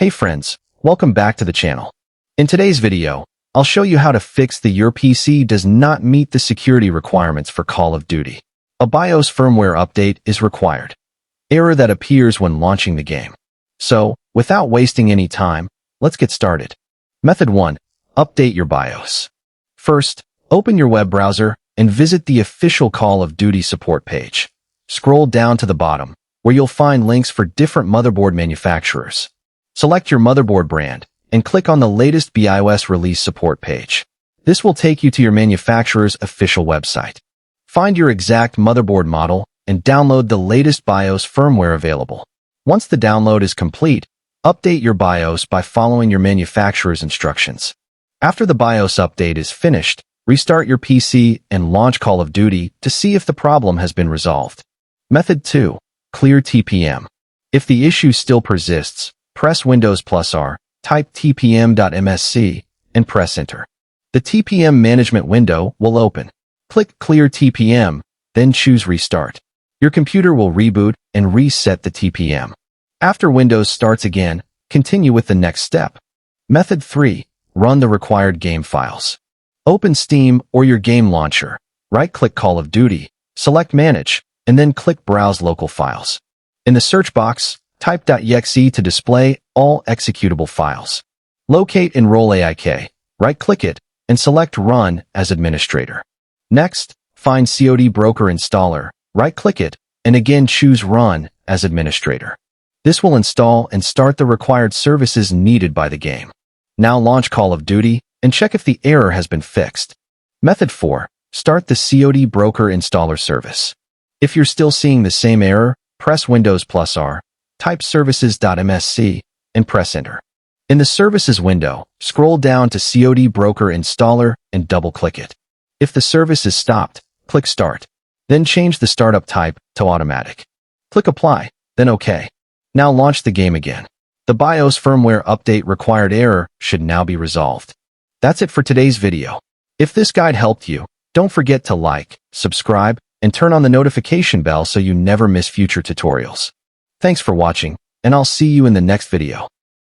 Hey friends, welcome back to the channel. In today's video, I'll show you how to fix your PC does not meet the security requirements for Call of Duty. A BIOS firmware update is required. Error that appears when launching the game. So, without wasting any time, let's get started. Method 1. Update your BIOS. First, open your web browser and visit the official Call of Duty support page. Scroll down to the bottom, where you'll find links for different motherboard manufacturers. Select your motherboard brand and click on the latest BIOS release support page. This will take you to your manufacturer's official website. Find your exact motherboard model and download the latest BIOS firmware available. Once the download is complete, update your BIOS by following your manufacturer's instructions. After the BIOS update is finished, restart your PC and launch Call of Duty to see if the problem has been resolved. Method 2. Clear TPM. If the issue still persists, press Windows+R, type tpm.msc, and press Enter. The TPM management window will open. Click Clear TPM, then choose Restart. Your computer will reboot and reset the TPM. After Windows starts again, continue with the next step. Method 3. Run the required game files. Open Steam or your game launcher. Right-click Call of Duty, select Manage, and then click Browse Local Files. In the search box, type .exe to display all executable files. Locate Enroll AIK, right-click it, and select Run as Administrator. Next, find COD Broker Installer, right-click it, and again choose Run as Administrator. This will install and start the required services needed by the game. Now launch Call of Duty and check if the error has been fixed. Method 4. Start the COD Broker Installer service. If you're still seeing the same error, press Windows+R, type services.msc, and press Enter. In the Services window, scroll down to COD Broker Installer and double-click it. If the service is stopped, click Start. Then change the startup type to Automatic. Click Apply, then OK. Now launch the game again. The BIOS firmware update required error should now be resolved. That's it for today's video. If this guide helped you, don't forget to like, subscribe, and turn on the notification bell so you never miss future tutorials. Thanks for watching, and I'll see you in the next video.